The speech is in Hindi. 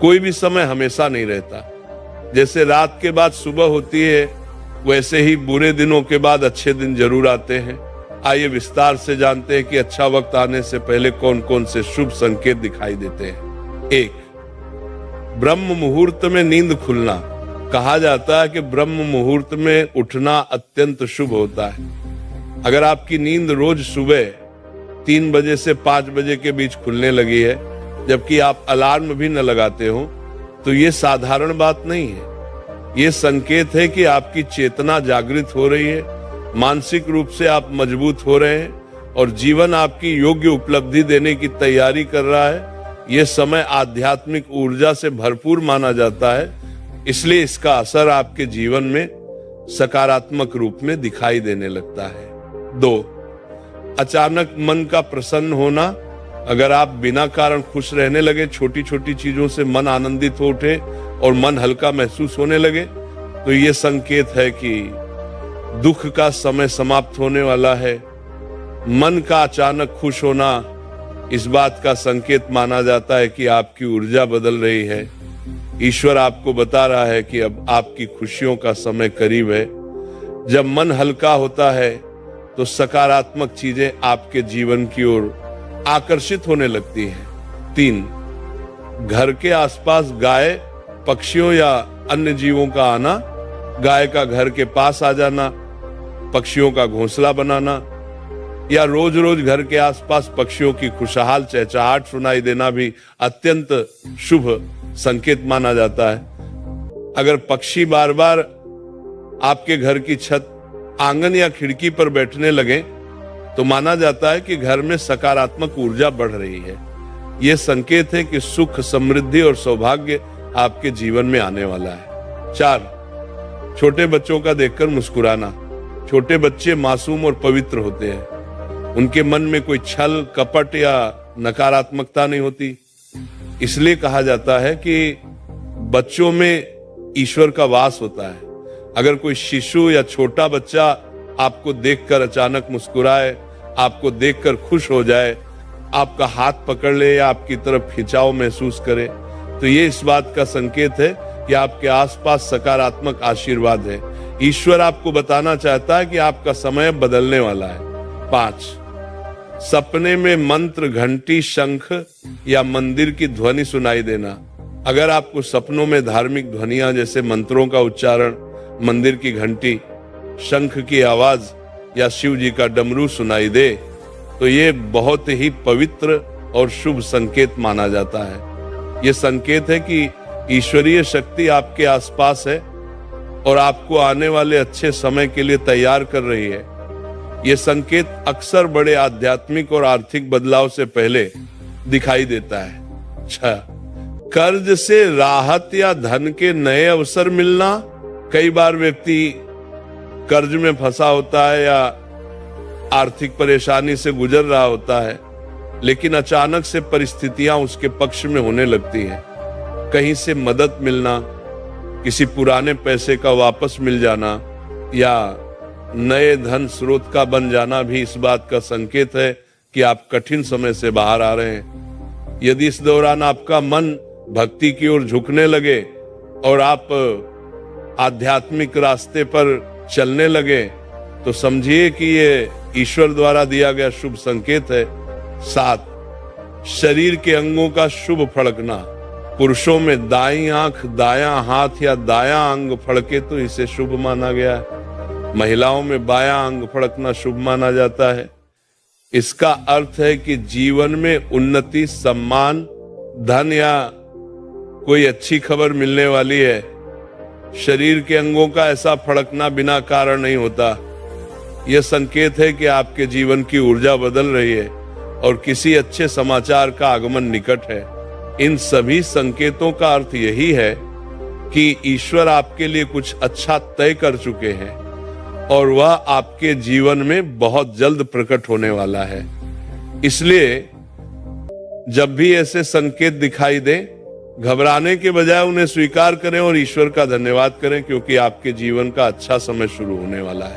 कोई भी समय हमेशा नहीं रहता। जैसे रात के बाद सुबह होती है, वैसे ही बुरे दिनों के बाद अच्छे दिन जरूर आते हैं। आइए विस्तार से जानते हैं कि अच्छा वक्त आने से पहले कौन कौन से शुभ संकेत दिखाई देते हैं। 1, ब्रह्म मुहूर्त में नींद खुलना। कहा जाता है कि ब्रह्म मुहूर्त में उठना अत्यंत शुभ होता है। अगर आपकी नींद रोज सुबह 3 बजे से 5 बजे के बीच खुलने लगी है, जबकि आप अलार्म भी न लगाते हो, तो ये साधारण बात नहीं है। ये संकेत है कि आपकी चेतना जागृत हो रही है, मानसिक रूप से आप मजबूत हो रहे हैं और जीवन आपकी योग्य उपलब्धि देने की तैयारी कर रहा है। यह समय आध्यात्मिक ऊर्जा से भरपूर माना जाता है, इसलिए इसका असर आपके जीवन में सकारात्मक रूप में दिखाई देने लगता है। 2, अचानक मन का प्रसन्न होना। अगर आप बिना कारण खुश रहने लगे, छोटी छोटी चीजों से मन आनंदित हो उठे और मन हल्का महसूस होने लगे, तो ये संकेत है कि दुख का समय समाप्त होने वाला है। मन का अचानक खुश होना इस बात का संकेत माना जाता है कि आपकी ऊर्जा बदल रही है। ईश्वर आपको बता रहा है कि अब आपकी खुशियों का समय करीब है। जब मन हल्का होता है तो सकारात्मक चीजें आपके जीवन की ओर आकर्षित होने लगती हैं। 3, घर के आसपास गाय, पक्षियों या अन्य जीवों का आना। गाय का घर के पास आ जाना, पक्षियों का घोंसला बनाना या रोज रोज घर के आसपास पक्षियों की खुशहाल चहचहाट सुनाई देना भी अत्यंत शुभ संकेत माना जाता है। अगर पक्षी बार बार आपके घर की छत, आंगन या खिड़की पर बैठने लगे, तो माना जाता है कि घर में सकारात्मक ऊर्जा बढ़ रही है। यह संकेत है कि सुख, समृद्धि और सौभाग्य आपके जीवन में आने वाला है। 4, छोटे बच्चों का देखकर मुस्कुराना। छोटे बच्चे मासूम और पवित्र होते हैं। उनके मन में कोई छल, कपट या नकारात्मकता नहीं होती। इसलिए कहा जाता है कि बच्चों में ईश्वर का वास होता है। अगर कोई शिशु या छोटा बच्चा आपको देखकर अचानक मुस्कुराए, आपको देखकर खुश हो जाए, आपका हाथ पकड़ ले या आपकी तरफ खिंचाव महसूस करे, तो ये इस बात का संकेत है कि आपके आसपास सकारात्मक आशीर्वाद है। ईश्वर आपको बताना चाहता है कि आपका समय बदलने वाला है। 5, सपने में मंत्र, घंटी, शंख या मंदिर की ध्वनि सुनाई देना। अगर आपको सपनों में धार्मिक ध्वनियां जैसे मंत्रों का उच्चारण, मंदिर की घंटी, शंख की आवाज या शिव जी का डमरू सुनाई दे, तो ये बहुत ही पवित्र और शुभ संकेत माना जाता है। ये संकेत है कि ईश्वरीय शक्ति आपके आसपास है और आपको आने वाले अच्छे समय के लिए तैयार कर रही है। ये संकेत अक्सर बड़े आध्यात्मिक और आर्थिक बदलाव से पहले दिखाई देता है। 6, कर्ज से राहत या धन के नए अवसर मिलना। कई बार व्यक्ति कर्ज में फंसा होता है या आर्थिक परेशानी से गुजर रहा होता है, लेकिन अचानक से परिस्थितियां उसके पक्ष में होने लगती हैं। कहीं से मदद मिलना, किसी पुराने पैसे का वापस मिल जाना या नए धन स्रोत का बन जाना भी इस बात का संकेत है कि आप कठिन समय से बाहर आ रहे हैं। यदि इस दौरान आपका मन भक्ति की ओर झुकने लगे और आप आध्यात्मिक रास्ते पर चलने लगे, तो समझिए कि ये ईश्वर द्वारा दिया गया शुभ संकेत है। 7, शरीर के अंगों का शुभ फड़कना। पुरुषों में दाईं आंख, दायां हाथ या दायां अंग फड़के तो इसे शुभ माना गया है। महिलाओं में बायां अंग फड़कना शुभ माना जाता है। इसका अर्थ है कि जीवन में उन्नति, सम्मान, धन या कोई अच्छी खबर मिलने वाली है। शरीर के अंगों का ऐसा फड़कना बिना कारण नहीं होता। यह संकेत है कि आपके जीवन की ऊर्जा बदल रही है और किसी अच्छे समाचार का आगमन निकट है। इन सभी संकेतों का अर्थ यही है कि ईश्वर आपके लिए कुछ अच्छा तय कर चुके हैं और वह आपके जीवन में बहुत जल्द प्रकट होने वाला है। इसलिए जब भी ऐसे संकेत दिखाई दे, घबराने के बजाय उन्हें स्वीकार करें और ईश्वर का धन्यवाद करें, क्योंकि आपके जीवन का अच्छा समय शुरू होने वाला है।